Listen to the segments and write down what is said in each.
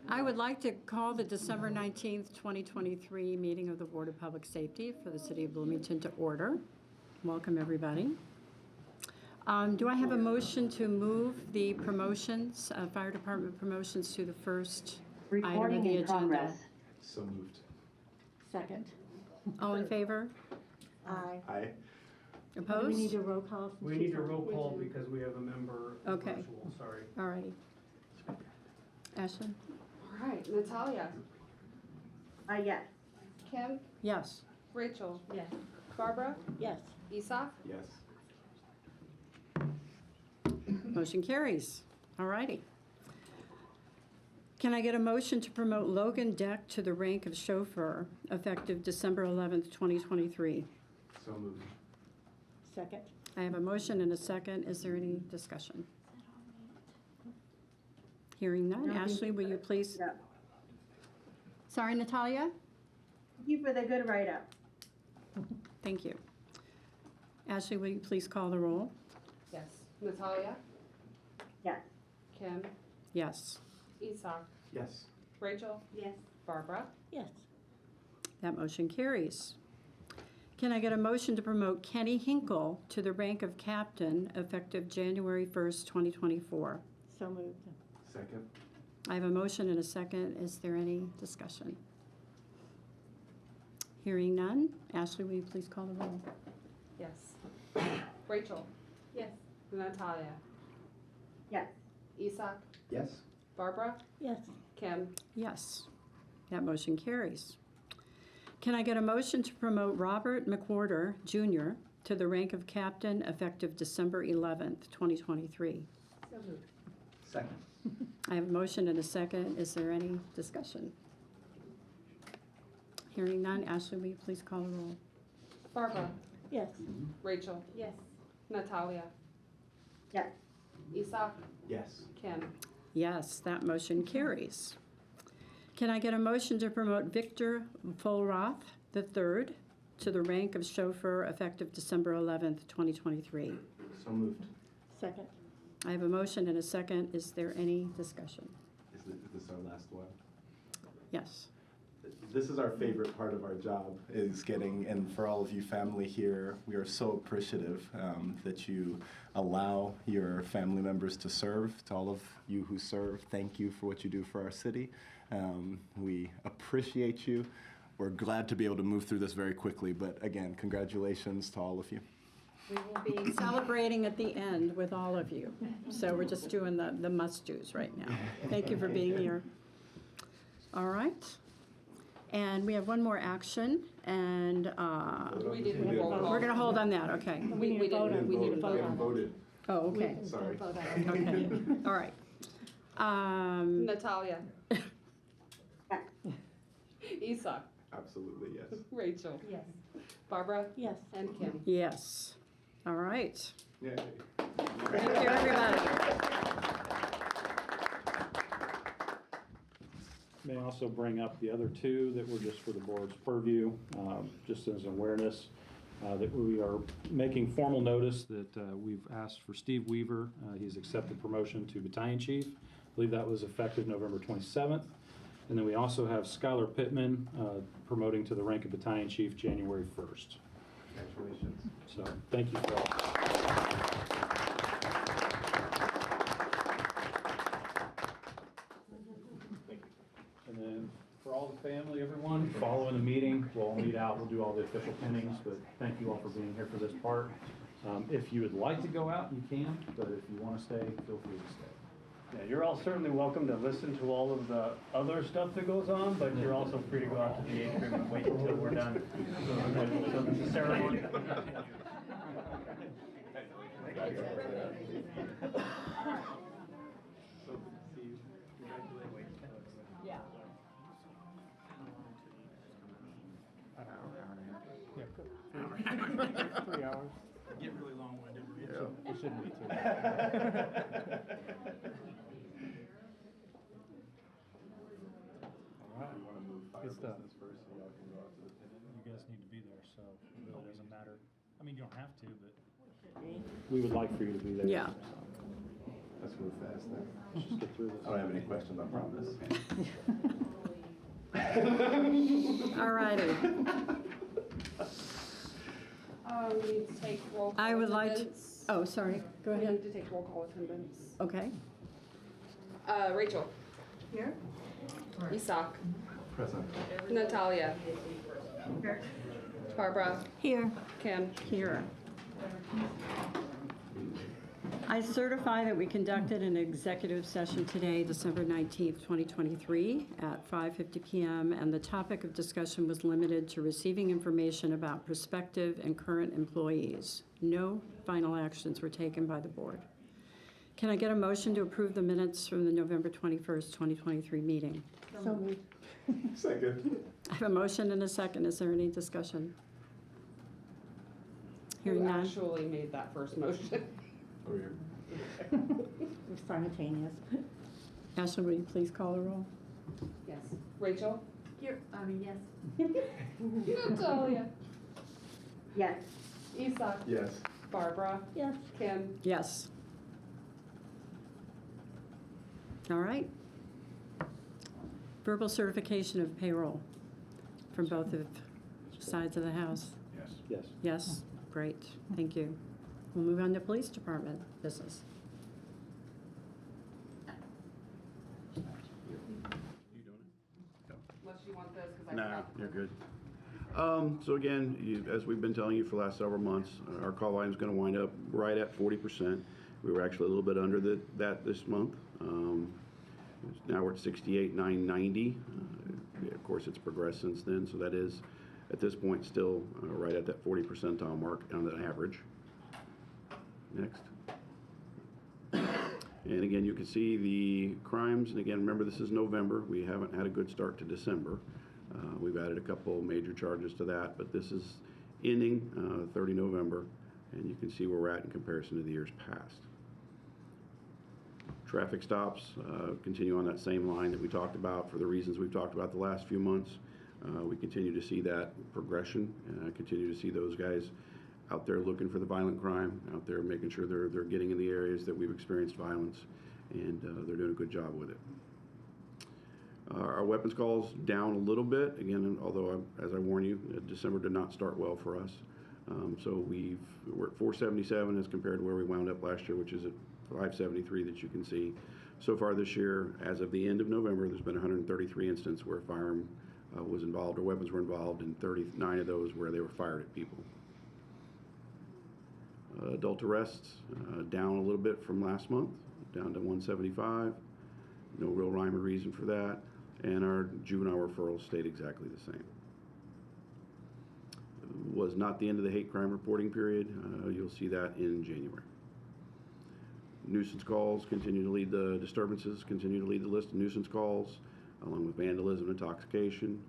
I would like to call the December 19th, 2023 meeting of the Board of Public Safety for the City of Bloomington to order. Welcome, everybody. Do I have a motion to move the promotions, fire department promotions, to the first item of the agenda? So moved. Second. All in favor? Aye. Aye. Opposed? Do we need a roll call? since We she's need a on? roll call because we have a member Okay. virtual, sorry. All righty. Ashley? All right, Natalia, Yes. Kim, Yes. Rachel, Yes. Barbara, Yes. Isak, Yes. Motion carries. All righty. Can I get a motion to promote Logan Deck to the rank of chauffeur effective December 11th, 2023? So moved. Second. I have a motion and a second. Is there any discussion? Hearing none. Ashley, will you please? Yeah. Sorry, Natalia? Thank you for the good write-up. Thank you. Ashley, will you please call the roll? yes, Natalia, Yes. Kim, Yes. Isak, Yes. Rachel, Yes. Barbara, Yes. That motion carries. Can I get a motion to promote Kenny Hinkle to the rank of captain effective January 1st, 2024? So moved. Second. I have a motion and a second. Is there any discussion? Hearing none. Ashley, will you please call the roll? yes, Rachel, Yes. Natalia, Yes. Isak, Yes. Barbara, Yes. Kim, Yes. That motion carries. Can I get a motion to promote Robert McWhorter Jr. to the rank of captain effective December 11th, 2023? So moved. Second. I have a motion and a second. Is there any discussion? Hearing none. Ashley, will you please call the roll? Barbara, Yes. Rachel, Yes. Natalia, Yes. Isak, Yes. Kim, Yes, that motion carries. Can I get a motion to promote Victor Folroth III to the rank of chauffeur effective December 11th, 2023? So moved. Second. I have a motion and a second. Is there any discussion? Is this our last one? Yes. This is our favorite part of our job, is getting, and for all of you family here, we are so appreciative that you allow your family members to serve. To all of you who serve, thank you for what you do for our city. We appreciate you. We're glad to be able to move through this very quickly, but again, congratulations to all of you. We will be celebrating at the end with all of you. So we're just doing the must-dos right now. Thank you for being here. All right. And we have one more action, and we didn't roll call. we're going to hold on that, okay? We need to vote on. We need to We vote haven't on it. voted. Oh, okay. Sorry. Okay, all right. Natalia, Isak, Absolutely, yes. Rachel, Yes. Barbara, Yes. and Kim. Yes. All right. Yay. Thank you, everybody. May I also bring up the other two that were just for the board's purview, just as an awareness, that we are making formal notice that we've asked for Steve Weaver. He's accepted promotion to battalion chief. I believe that was effective November 27th. And then we also have Skylar Pittman promoting to the rank of battalion chief January 1st. Congratulations. So thank you for all. And then for all the family, everyone, following the meeting, we'll all meet out, we'll do all the official pinnings, but thank you all for being here for this part. If you would like to go out, you can, but if you want to stay, feel free to stay. Yeah, you're all certainly welcome to listen to all of the other stuff that goes on, but you're also free to go out to the atrium and wait until we're done. So the ceremony. Yeah. Yeah, 3 hours. Get really long-winded. It shouldn't be too. All right. Good stuff. You guys need to be there, so it really doesn't matter. I mean, you don't have to, but we would like for you to be there. Yeah. That's move fast then. Let's just get through this. I don't have any questions, I promise. All righty. We need to take roll call I would like to, attendance. oh, sorry, go We ahead. need to take roll call attendance. Okay. Rachel. Here? Isak. Present. Natalia. Barbara. Here. Kim. Here. I certify that we conducted an executive session today, December 19th, 2023, at 5:50 PM, and the topic of discussion was limited to receiving information about prospective and current employees. No final actions were taken by the board. Can I get a motion to approve the minutes from the November 21st, 2023 meeting? So moved. Second. I have a motion and a second. Is there any discussion? Hearing Who none. actually made that first motion? Over here. It was simultaneous. Ashley, will you please call the roll? Yes. Rachel. Here, yes. Natalia. Yes. Isak. Yes. Barbara. Yes. Kim. Yes. All right. Verbal certification of payroll from both of sides of the house. Yes. Yes. Yes, great, thank you. We'll move on to police department business. Unless you want this, because I Nah, forgot. you're good. So again, as we've been telling you for the last several months, our call volume is going to wind up right at 40%. We were actually a little bit under that this month. Now we're at 68,990. Of course, it's progressed since then, so that is, at this point, still right at that 40 percentile mark on the average. Next. And again, you can see the crimes, and again, remember this is November. We haven't had a good start to December. We've added a couple major charges to that, but this is ending 30 November, and you can see where we're at in comparison to the years past. Traffic stops continue on that same line that we talked about for the reasons we've talked about the last few months. We continue to see that progression, and I continue to see those guys out there looking for the violent crime, out there making sure they're getting in the areas that we've experienced violence, and they're doing a good job with it. Our weapons calls down a little bit, again, although as I warn you, December did not start well for us. So we're at 477 as compared to where we wound up last year, which is at 573 that you can see. So far this year, as of the end of November, there's been 133 instances where a firearm was involved or weapons were involved, and 39 of those where they were fired at people. Adult arrests down a little bit from last month, down to 175. No real rhyme or reason for that. And our juvenile referrals stayed exactly the same. Was not the end of the hate crime reporting period. You'll see that in January. Nuisance calls continue to lead the disturbances, continue to lead the list of nuisance calls, along with vandalism and intoxication.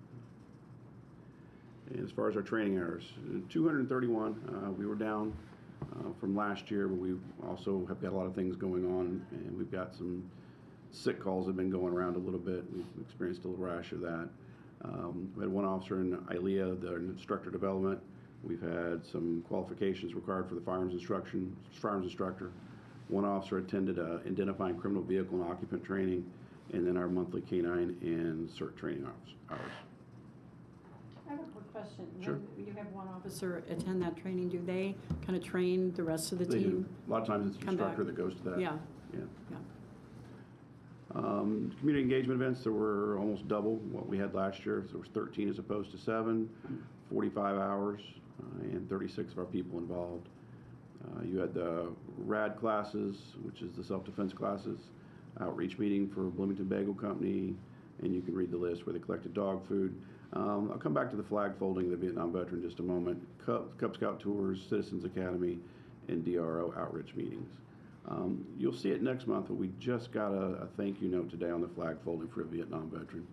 And as far as our training hours, 231, we were down from last year, but we also have got a lot of things going on, and we've got some sick calls that have been going around a little bit. We've experienced a little rash of that. We had one officer in ILEA, the instructor development. We've had some qualifications required for the firearms instructor. One officer attended identifying criminal vehicle and occupant training, and then our monthly canine and CERT training hours. I have a quick question. Sure. When you have one officer attend that training, do they kind of train the rest of the They do. team? A lot of times it's the Come back. instructor that goes to that. Yeah, Yeah. yeah. Community engagement events, there were almost double what we had last year. So there was 13 as opposed to 7, 45 hours, and 36 of our people involved. You had the RAD classes, which is the self-defense classes, outreach meeting for Bloomington Bagel Company, and you can read the list where they collected dog food. I'll come back to the flag folding of the Vietnam veteran in just a moment. Cub Scout tours, Citizens Academy, and DRO outreach meetings. You'll see it next month, but we just got a thank you note today on the flag folding for a Vietnam veteran.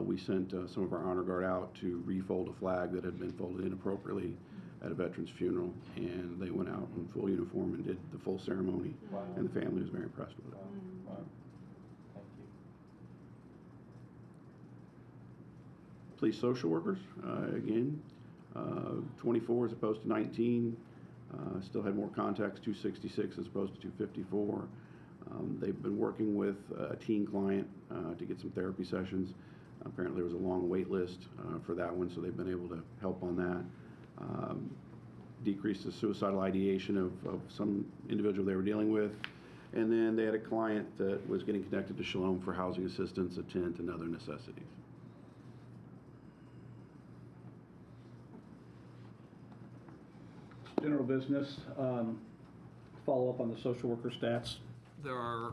We sent some of our honor guard out to refold a flag that had been folded inappropriately at a veteran's funeral, and they went out in full uniform and did the full ceremony, and the family was very impressed with it. Wow. Thank you. Police social workers, again, 24 as opposed to 19. Still had more contacts, 266 as opposed to 254. They've been working with a teen client to get some therapy sessions. Apparently there was a long wait list for that one, so they've been able to help on that. Decrease the suicidal ideation of some individual they were dealing with. And then they had a client that was getting connected to Shalom for housing assistance, a tent, and other necessities. General business, follow up on the social worker stats. There are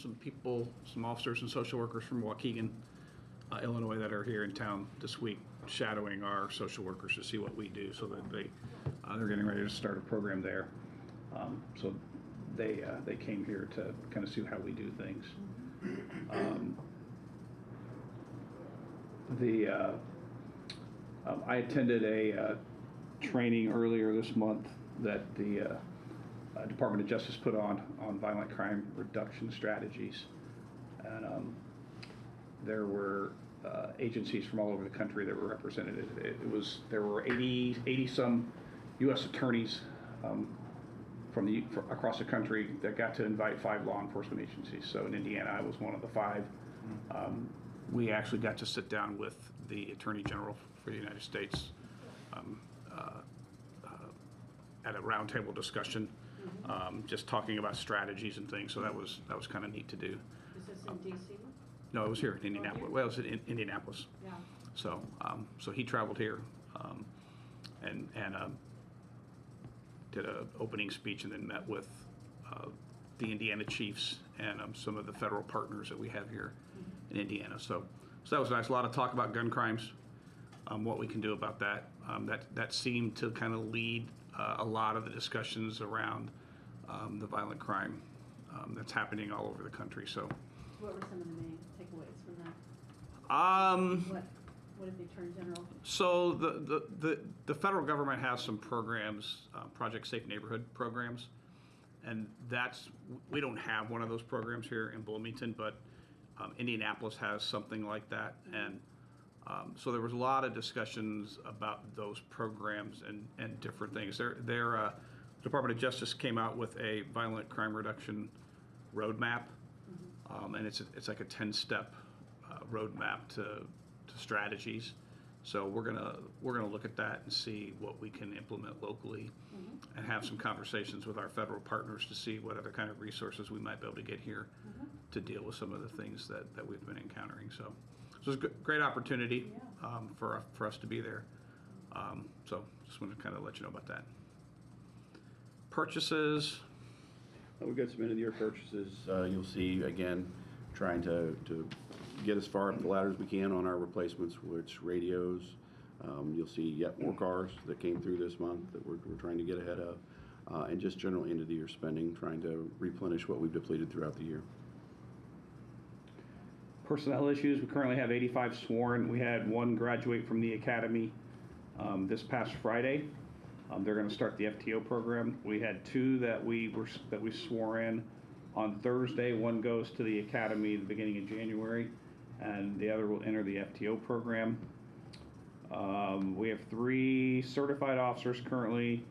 some people, some officers and social workers from Waukegan, Illinois that are here in town this week shadowing our social workers to see what we do, so that they're getting ready to start a program there. So they came here to kind of see how we do things. I attended a training earlier this month that the Department of Justice put on violent crime reduction strategies. And there were agencies from all over the country that were represented. There were 80 some U.S. attorneys from across the country that got to invite 5 law enforcement agencies. So in Indiana, I was one of the 5. We actually got to sit down with the Attorney General for the United States at a roundtable discussion, just talking about strategies and things. So that was kind of neat to do. Is this in D.C.? No, it was here in Indianapolis. Well, it was in Indianapolis. Yeah. So so he traveled here and did an opening speech, and then met with the Indiana chiefs and some of the federal partners that we have here in Indiana. So that was nice. A lot of talk about gun crimes, what we can do about that. That seemed to kind of lead a lot of the discussions around the violent crime that's happening all over the country. So. What were some of the main takeaways from that? What did the Attorney General? So the federal government has some programs, Project Safe Neighborhood programs, and we don't have one of those programs here in Bloomington, but Indianapolis has something like that, and so there was a lot of discussions about those programs and different things. Their Department of Justice came out with a violent crime reduction roadmap, and it's like a 10-step roadmap to strategies. So we're gonna look at that and see what we can implement locally, and have some conversations with our federal partners to see what other kind of resources we might be able to get here to deal with some of the things that we've been encountering. So it's a great opportunity for us to be there. So just wanted to kind of let you know about that. Purchases. We've got some end-of-the-year purchases. You'll see, again, trying to get as far up the ladder as we can on our replacements, which radios. You'll see yet more cars that came through this month that we're trying to get ahead of. And just general end-of-the-year spending, trying to replenish what we've depleted throughout the year. Personnel issues, we currently have 85 sworn. We had 1 graduate from the academy this past Friday. They're going to start the FTO program. We had 2 that we swore in on Thursday. 1 goes to the academy at the beginning of January, and the other will enter the FTO program. We have 3 certified officers currently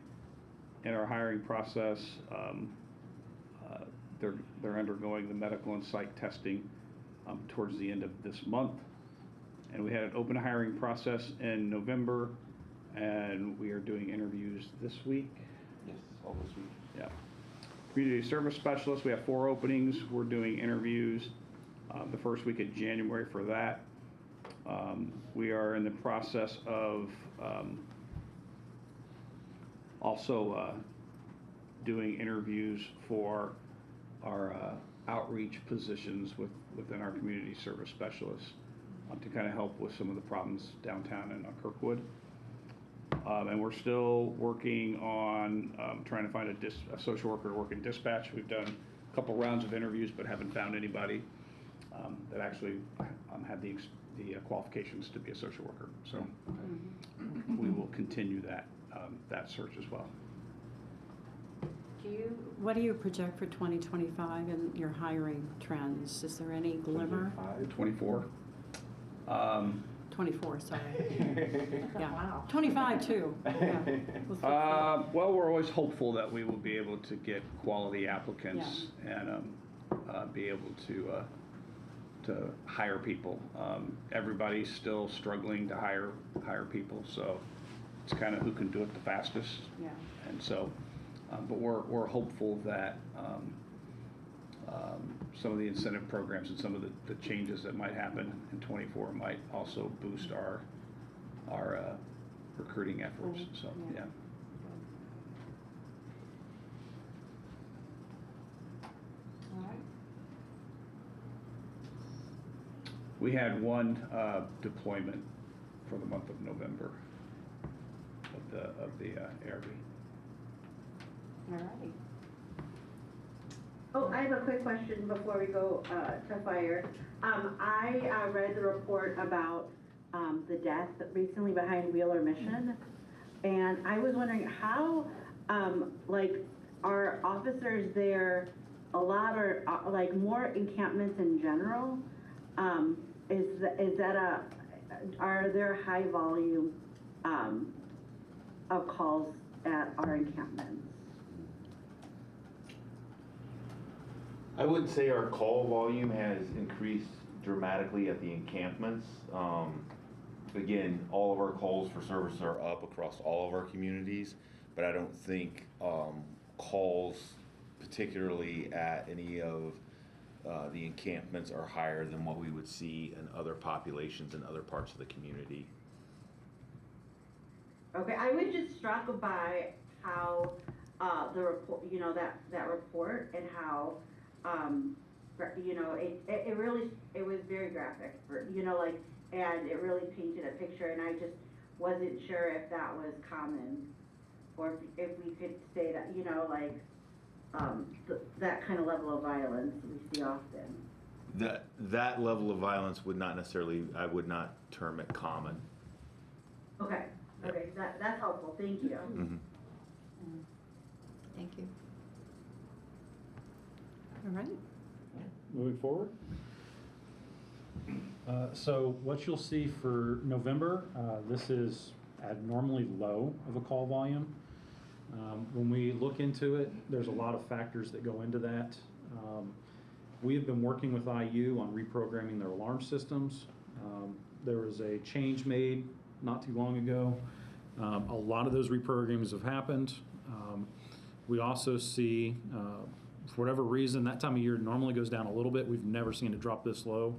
in our hiring process. They're undergoing the medical and psych testing towards the end of this month. And we had an open hiring process in November, and we are doing interviews this week. Yes, all this week. Yeah. Community service specialists, we have 4 openings. We're doing interviews the first week of January for that. We are in the process of also doing interviews for our outreach positions within our community service specialists to kind of help with some of the problems downtown in Kirkwood. And we're still working on trying to find a social worker to work in dispatch. We've done a couple rounds of interviews, but haven't found anybody that actually had the qualifications to be a social worker. So we will continue that search as well. What do you project for 2025 and your hiring trends? Is there any glimmer? 24. 24, sorry. Yeah. Wow. 25 too. Yeah. Well, we're always hopeful that we will be able to get quality applicants, and be able to hire people. Everybody's still struggling to hire people, so it's kind of who can do it the fastest. Yeah. And so, but we're hopeful that some of the incentive programs and some of the changes that might happen in '24 might also boost our recruiting efforts. So, yeah. All right. We had one deployment for the month of November of the ARB. All righty. Oh, I have a quick question before we go to fire. I read the report about the death recently behind Wheeler Mission, and I was wondering how, like, are officers there a lot or like more encampments in general? Are there high volume of calls at our encampments? I would say our call volume has increased dramatically at the encampments. Again, all of our calls for service are up across all of our communities, but I don't think calls, particularly at any of the encampments, are higher than what we would see in other populations in other parts of the community. Okay, I was just struck by how the report, you know, that report and how, you know, it really, it was very graphic for, you know, like, and it really painted a picture, and I just wasn't sure if that was common, or if we could say that, you know, like, that kind of level of violence we see often. That level of violence would not necessarily, I would not term it common. Okay, okay, that's helpful, thank you. Mm-hmm. Thank you. All right. Moving forward. So what you'll see for November, this is abnormally low of a call volume. When we look into it, there's a lot of factors that go into that. We have been working with IU on reprogramming their alarm systems. There was a change made not too long ago. A lot of those reprograms have happened. We also see, for whatever reason, that time of year normally goes down a little bit. We've never seen it drop this low.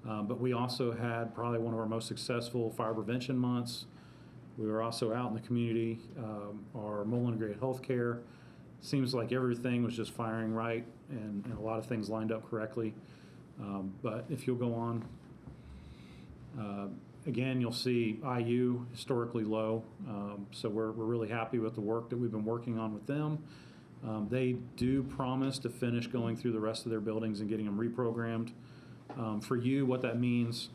But we also had probably one of our most successful fire prevention months. We were also out in the community, our mobile integrated healthcare. Seems like everything was just firing right, and a lot of things lined up correctly. But if you'll go on, again, you'll see IU historically low. So we're really happy with the work that we've been working on with them. They do promise to finish going through the rest of their buildings and getting them reprogrammed. For you, what that means,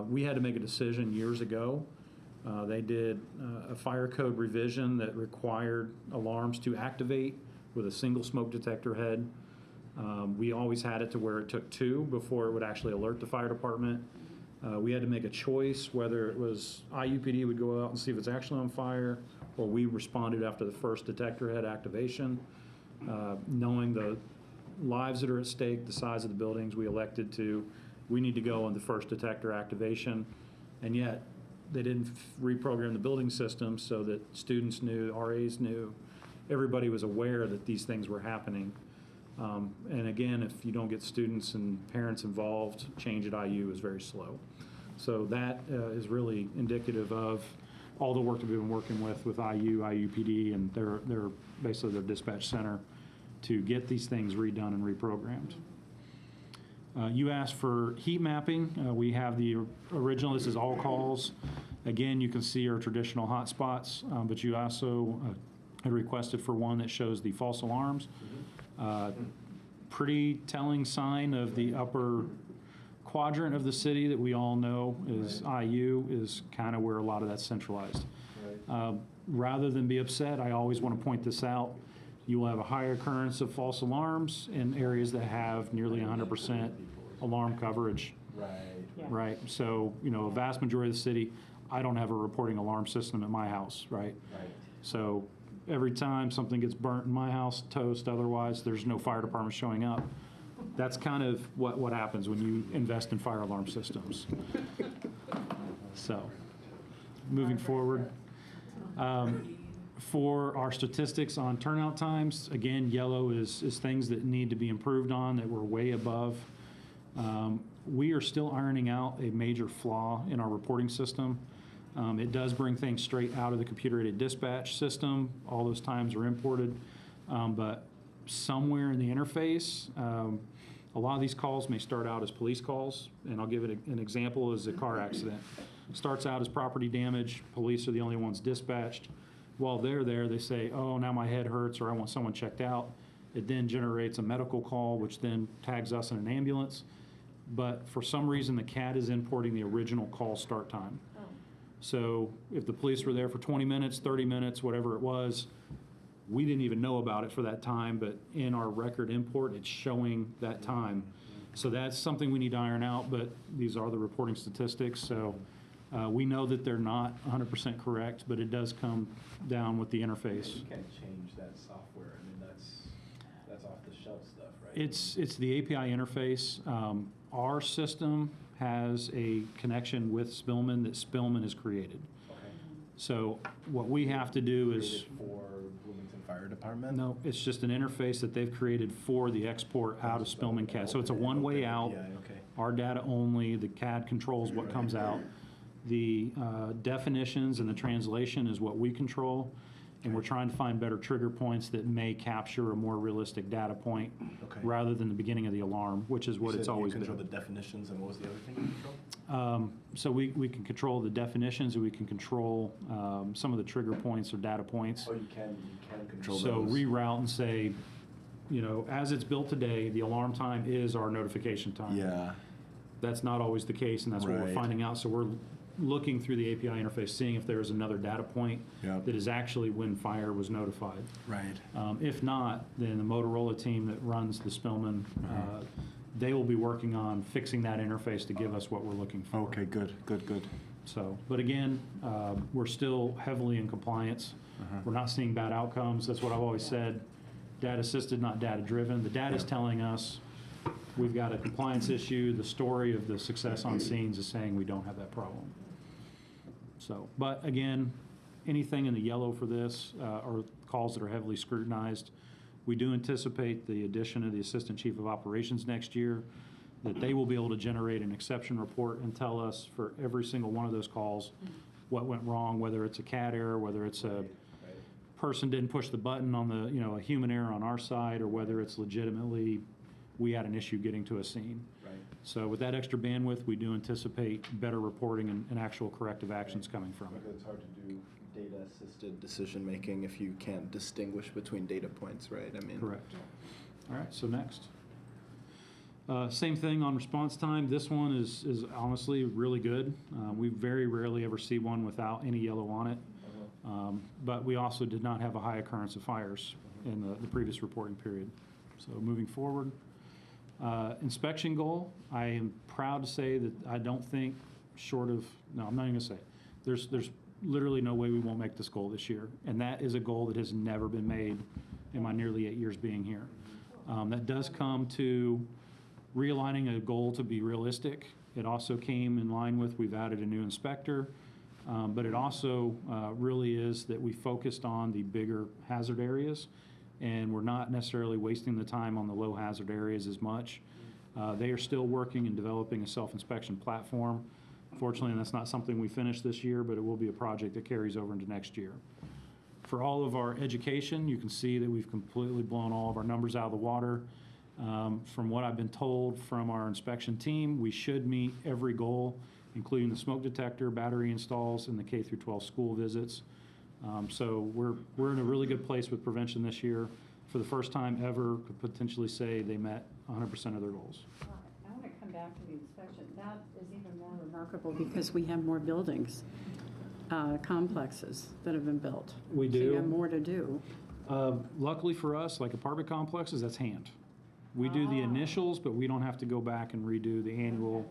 we had to make a decision years ago. They did a fire code revision that required alarms to activate with a single smoke detector head. We always had it to where it took two before it would actually alert the fire department. We had to make a choice whether it was IUPD would go out and see if it's actually on fire, or we responded after the first detector head activation. Knowing the lives that are at stake, the size of the buildings, we elected we need to go on the first detector activation, and yet they didn't reprogram the building system so that students knew, RAs knew, everybody was aware that these things were happening. And again, if you don't get students and parents involved, change at IU is very slow. So that is really indicative of all the work that we've been working with IU, IUPD, and they're basically their dispatch center to get these things redone and reprogrammed. You asked for heat mapping. We have the original, this is all calls. Again, you can see our traditional hotspots, but you also had requested for one that shows the false alarms. Pretty telling sign of the upper quadrant of the city that we all know is IU is kind of where a lot of that's centralized. Rather than be upset, I always want to point this out. You will have a higher occurrence of false alarms in areas that have nearly 100% alarm coverage. Right. Right. So, you know, a vast majority of the city, I don't have a reporting alarm system at my house, right? Right. So every time something gets burnt in my house, toast, otherwise, there's no fire department showing up. that's kind of what happens when you invest in fire alarm systems. So, moving forward. For our statistics on turnout times, again, yellow is things that need to be improved on that we're way above. We are still ironing out a major flaw in our reporting system. It does bring things straight out of the computer-aided dispatch system. All those times are imported. But somewhere in the interface, a lot of these calls may start out as police calls, and I'll give it an example as a car accident. Starts out as property damage, police are the only ones dispatched. While they're there, they say, oh, now my head hurts, or I want someone checked out. It then generates a medical call, which then tags us in an ambulance. But for some reason, the CAD is importing the original call start time. So if the police were there for 20 minutes, 30 minutes, whatever it was, we didn't even know about it for that time, but in our record import, it's showing that time. So that's something we need to iron out, but these are the reporting statistics. So we know that they're not 100% correct, but it does come down with the interface. You can't change that software. I mean, that's off the shelf stuff, right? It's the API interface. Our system has a connection with Spillman that Spillman has created. Okay. So what we have to do is, Created for Bloomington Fire Department? no, it's just an interface that they've created for the export out of Spillman CAD. So it's a one-way out. Yeah, okay. Our data only, the CAD controls what comes out. The definitions and the translation is what we control, and we're trying to find better trigger points that may capture a more realistic data point Okay. rather than the beginning of the alarm, which is what You it's said always you control been. the definitions, and what was the other thing you control? So we can control the definitions, and we can control some of the trigger points or data points. Oh, you can control So those. reroute and say, you know, as it's built today, the alarm time is our notification time. Yeah. That's not always the case, and that's what we're Right. finding out. So we're looking through the API interface, seeing if there's another data point Yep. that is actually when fire was notified. Right. If not, then the Motorola team that runs the Spillman, they will be working on fixing that interface to give us what we're looking for. Okay, good. So, but again, we're still heavily in compliance. We're not seeing bad outcomes. That's what I've always said. Data assisted, not data driven. The data is telling us we've got a compliance issue. The story of the success on scenes is saying we don't have that problem. So, but again, anything in the yellow for this are calls that are heavily scrutinized. We do anticipate the addition of the Assistant Chief of Operations next year, that they will be able to generate an exception report and tell us for every single one of those calls what went wrong, whether it's a CAD error, whether it's a person didn't push the button on the, you know, a human error on our side, or whether it's legitimately we had an issue getting to a scene. Right. So with that extra bandwidth, we do anticipate better reporting and actual corrective actions coming from it. Because it's hard to do data-assisted decision-making if you can't distinguish between data points, right? I mean. Correct. All right, so next. Same thing on response time. This one is honestly really good. We very rarely ever see one without any yellow on it. But we also did not have a high occurrence of fires in the previous reporting period. So moving forward. Inspection goal, I am proud to say that I don't think short of, no, I'm not even gonna say, there's literally no way we won't make this goal this year. And that is a goal that has never been made in my nearly 8 years being here. That does come to realigning a goal to be realistic. It also came in line with, we've added a new inspector, but it also really is that we focused on the bigger hazard areas, and we're not necessarily wasting the time on the low hazard areas as much. They are still working and developing a self-inspection platform. Fortunately, that's not something we finished this year, but it will be a project that carries over into next year. For all of our education, you can see that we've completely blown all of our numbers out of the water. From what I've been told from our inspection team, we should meet every goal, including the smoke detector, battery installs, and the K through 12 school visits. So we're in a really good place with prevention this year. For the first time ever, could potentially say they met 100% of their goals. I want to come back to the inspection. That is even more remarkable because we have more buildings, complexes that have been built. We So you do. have more to do. Luckily for us, like apartment complexes, that's hand. We do the initials, but we don't have to go back and redo the annual.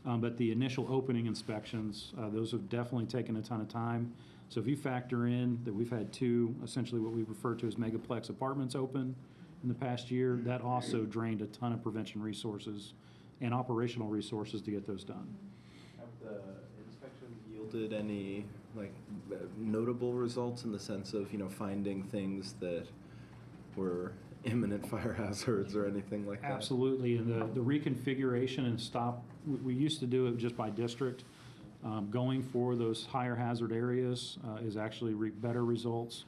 But the initial opening inspections, those have definitely taken a ton of time. So if you factor in that we've had two, essentially what we refer to as megaplex apartments open, in the past year. That also drained a ton of prevention resources and operational resources to get those done. Have the inspections yielded any like notable results in the sense of, you know, finding things that were imminent fire hazards or anything like that? Absolutely, and the reconfiguration and stop, we used to do it just by district. Going for those higher hazard areas is actually better results.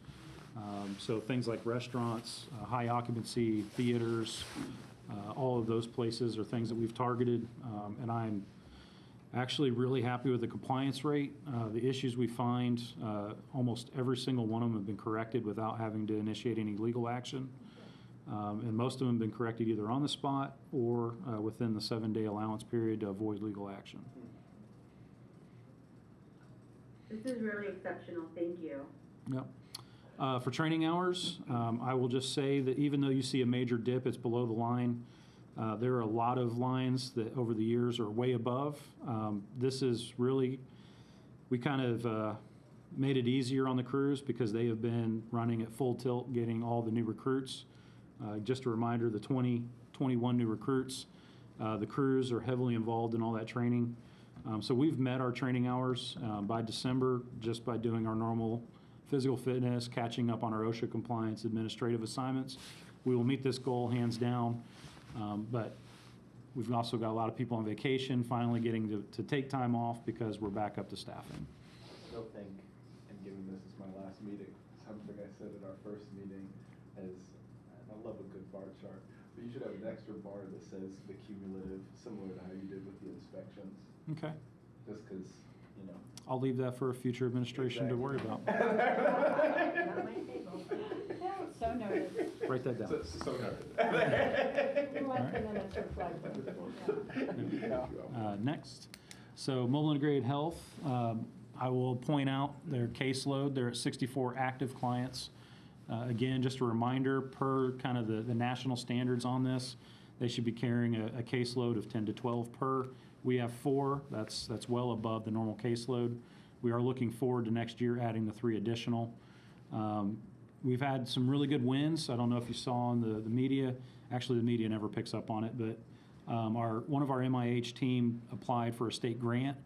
So things like restaurants, high occupancy, theaters, all of those places are things that we've targeted, and I'm actually really happy with the compliance rate. The issues we find, almost every single one of them have been corrected without having to initiate any legal action. And most of them have been corrected either on the spot or within the 7-day allowance period to avoid legal action. This is really exceptional, thank you. Yep. For training hours, I will just say that even though you see a major dip, it's below the line. There are a lot of lines that over the years are way above. This is really, we kind of made it easier on the crews because they have been running at full tilt getting all the new recruits. Just a reminder, the 21 new recruits, the crews are heavily involved in all that training. So we've met our training hours by December just by doing our normal physical fitness, catching up on our OSHA compliance, administrative assignments. We will meet this goal hands down, but we've also got a lot of people on vacation finally getting to take time off because we're back up to staffing. I don't think, and given this is my last meeting, something I said at our first meeting is, and I love a good bar chart, but you should have an extra bar that says the cumulative, similar to how you did with the inspections. Okay. Just because, you know. I'll leave that for a future administration to worry about. So noted. Write that down. So noted. We like the minutes reflected. Next, so mobile integrated health, I will point out their caseload. They're at 64 active clients. Again, just a reminder, per kind of the national standards on this, they should be carrying a caseload of 10 to 12 per. We have 4. That's well above the normal caseload. We are looking forward to next year adding the 3 additional. We've had some really good wins. I don't know if you saw in the media. Actually, the media never picks up on it, but one of our MIH team applied for a state grant,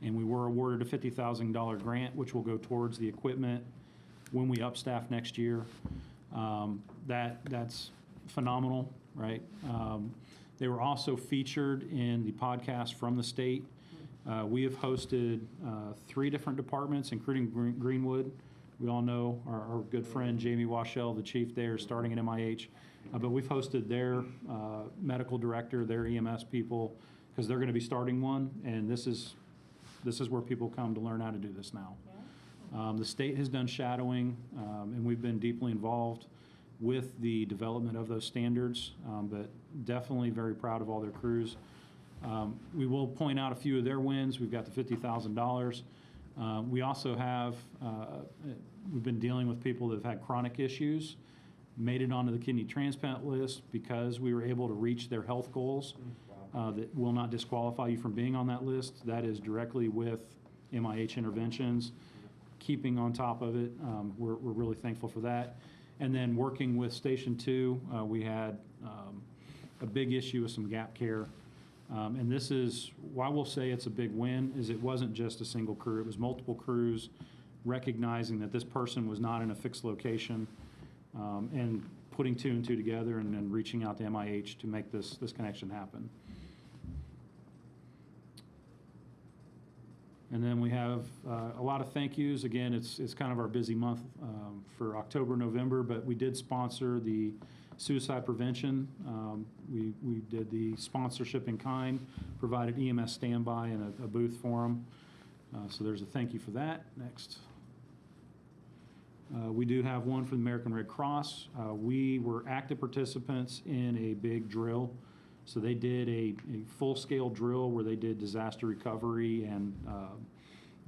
and we were awarded a $50,000 grant, which will go towards the equipment when we upstaff next year. That's phenomenal, right? They were also featured in the podcast from the state. We have hosted 3 different departments, including Greenwood. We all know our good friend Jamie Washell, the chief there, starting at MIH. But we've hosted their medical director, their EMS people, because they're going to be starting one, and this is where people come to learn how to do this now. The state has done shadowing, and we've been deeply involved with the development of those standards, but definitely very proud of all their crews. We will point out a few of their wins. We've got the $50,000. We also have, we've been dealing with people that have had chronic issues, made it onto the kidney transplant list because we were able to reach their health goals that will not disqualify you from being on that list. That is directly with MIH interventions. Keeping on top of it, we're really thankful for that. And then working with Station 2, we had a big issue with some gap care. And this is, why we'll say it's a big win, is it wasn't just a single crew. It was multiple crews recognizing that this person was not in a fixed location and putting 2 and 2 together and then reaching out to MIH to make this connection happen. And then we have a lot of thank yous. Again, it's kind of our busy month for October, November, but we did sponsor the suicide prevention. We did the sponsorship in kind, provided EMS standby and a booth for them. So there's a thank you for that. Next. We do have one for the American Red Cross. We were active participants in a big drill. So they did a full-scale drill where they did disaster recovery and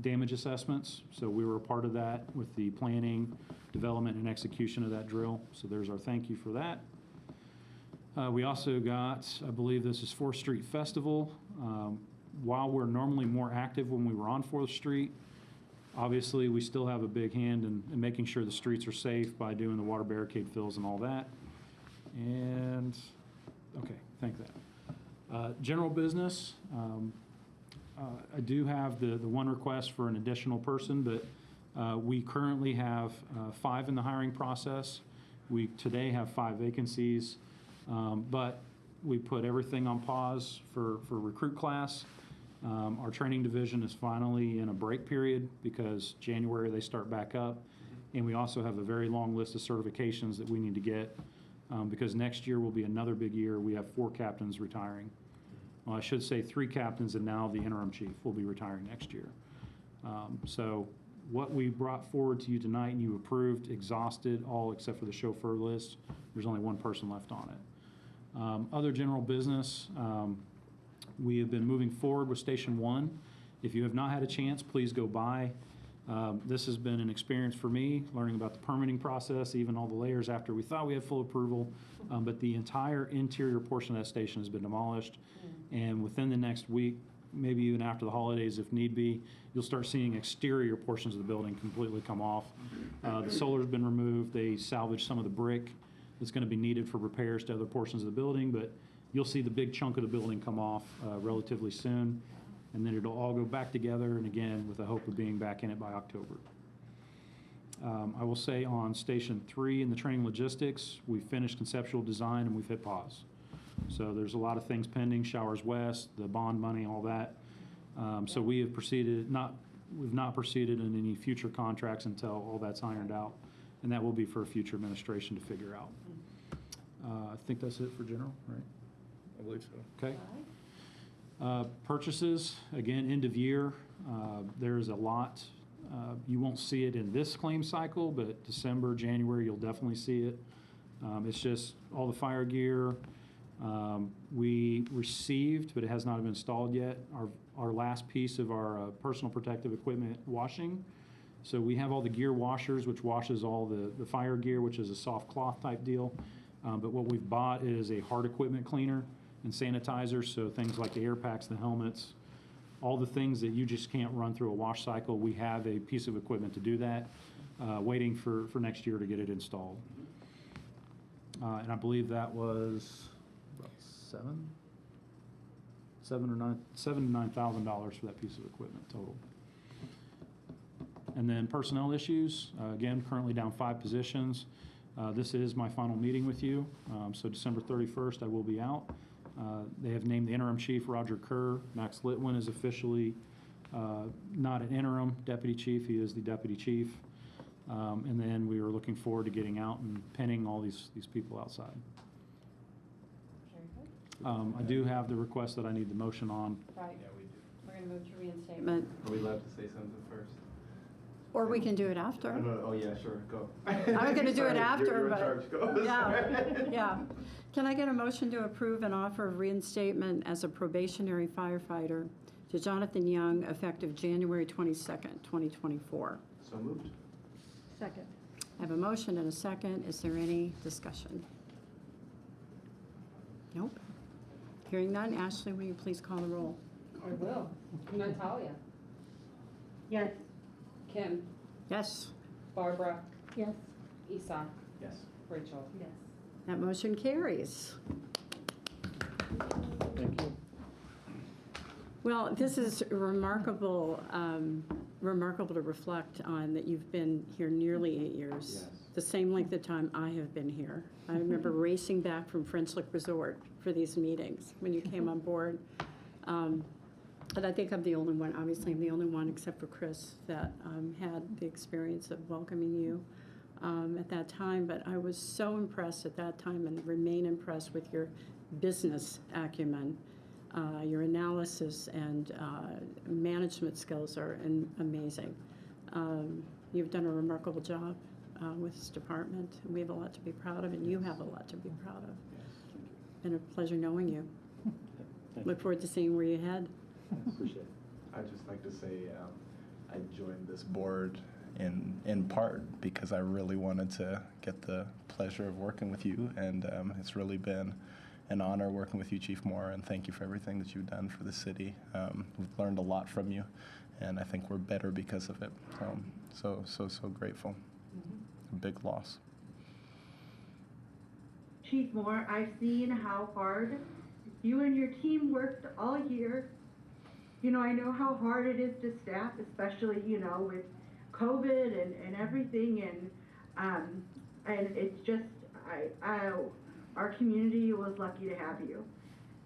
damage assessments. So we were a part of that with the planning, development, and execution of that drill. So there's our thank you for that. We also got, I believe this is 4th Street Festival. While we're normally more active when we were on 4th Street, obviously we still have a big hand in making sure the streets are safe by doing the water barricade fills and all that. And, okay, thank that. General business, I do have the one request for an additional person, but we currently have 5 in the hiring process. We today have 5 vacancies, but we put everything on pause for recruit class. Our training division is finally in a break period because January they start back up. And we also have a very long list of certifications that we need to get because next year will be another big year. We have 4 captains retiring. Well, I should say 3 captains, and now the interim chief will be retiring next year. So what we brought forward to you tonight and you approved exhausted all except for the chauffeur list. There's only 1 person left on it. Other general business, we have been moving forward with Station 1. If you have not had a chance, please go by. This has been an experience for me, learning about the permitting process, even all the layers after we thought we had full approval. But the entire interior portion of that station has been demolished. And within the next week, maybe even after the holidays if need be, you'll start seeing exterior portions of the building completely come off. The solar's been removed. They salvaged some of the brick that's going to be needed for repairs to other portions of the building, but you'll see the big chunk of the building come off relatively soon. And then it'll all go back together, and again, with the hope of being back in it by October. I will say on Station 3 in the training logistics, we finished conceptual design and we've hit pause. So there's a lot of things pending, Showers West, the bond money, all that. So we have proceeded, we've not proceeded in any future contracts until all that's ironed out, and that will be for future administration to figure out. I think that's it for general, right? I believe so. Okay. Purchases, again, end of year, there's a lot. You won't see it in this claim cycle, but December, January, you'll definitely see it. It's just all the fire gear we received, but it has not been installed yet. Our last piece of our personal protective equipment washing. So we have all the gear washers, which washes all the fire gear, which is a soft cloth type deal. But what we've bought is a hard equipment cleaner and sanitizer, so things like the air packs, the helmets, all the things that you just can't run through a wash cycle. We have a piece of equipment to do that, waiting for next year to get it installed. And I believe that was about $7,000 to $9,000 for that piece of equipment total. And then personnel issues, again, currently down 5 positions. This is my final meeting with you, so December 31st I will be out. They have named the interim chief, Roger Kerr. Max Litwin is officially not an interim deputy chief. He is the deputy chief. And then we are looking forward to getting out and penning all these people outside. I do have the request that I need the motion on. Right. Yeah, we do. We're going to move to reinstatement. Are we allowed to say something first? Or we can do it after. Oh, yeah, sure, go. I was going to do it Sorry, after, you're in but. charge. Go. Yeah, yeah. Can I get a motion to approve an offer of reinstatement as a probationary firefighter to Jonathan Young effective January 22nd, 2024? So moved. Second. I have a motion and a second. Is there any discussion? Nope. Hearing none. Ashley, will you please call the roll? I will. Natalia, Yes. Kim, Yes, Barbara, Yes. Isak, Yes. Rachel. Yes. that motion carries. Thank you. Well, this is remarkable, remarkable to reflect on that you've been here nearly 8 years. Yes. The same length of time I have been here. I remember racing back from French Lick Resort for these meetings when you came on board. But I think I'm the only one, obviously I'm the only one except for Chris that had the experience of welcoming you at that time. But I was so impressed at that time and remain impressed with your business acumen. Your analysis and management skills are amazing. You've done a remarkable job with this department. We have a lot to be proud of, and you have a lot to be proud of. Been a pleasure knowing you. Look forward to seeing where you head. Appreciate it. I'd just like to say I joined this board in part because I really wanted to get the pleasure of working with you, and it's really been an honor working with you, Chief Moore, and thank you for everything that you've done for the city. We've learned a lot from you, and I think we're better because of it. So grateful. A big loss. Chief Moore, I've seen how hard you and your team worked all year. You know, I know how hard it is to staff, especially, you know, with COVID and everything, and it's just, our community was lucky to have you.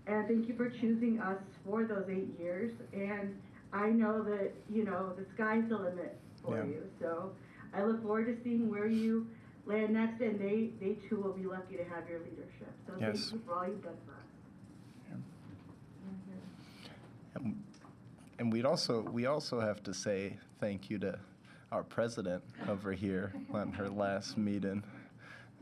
And thank you for choosing us for those 8 years, and I know that, you know, the sky's the limit for Yeah. you, so I look forward to seeing where you land next, and they too will be lucky to have your leadership. So Yes. thank you for all you've done for us. And we also have to say thank you to our president over here on her last meeting.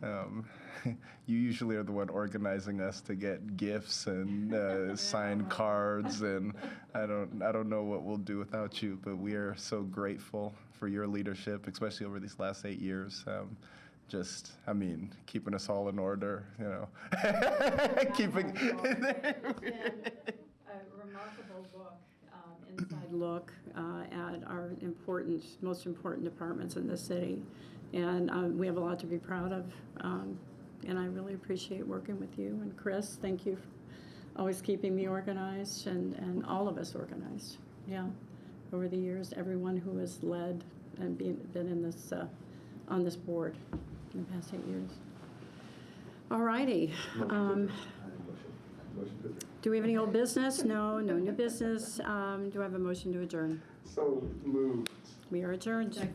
You usually are the one organizing us to get gifts and signed cards, and I don't know what we'll do without you, but we are so grateful for your leadership, especially over these last 8 years. Keeping us all in order, you know. Keeping. It's been a remarkable book, inside look at our most important departments in the city. And we have a lot to be proud of. And I really appreciate working with you. And Chris, thank you for always keeping me organized and all of us organized. Yeah, over the years, everyone who has led and been in this on this board in the past 8 years. All righty. Do we have any old business? No new business. Do I have a motion to adjourn? So moved. We are adjourned.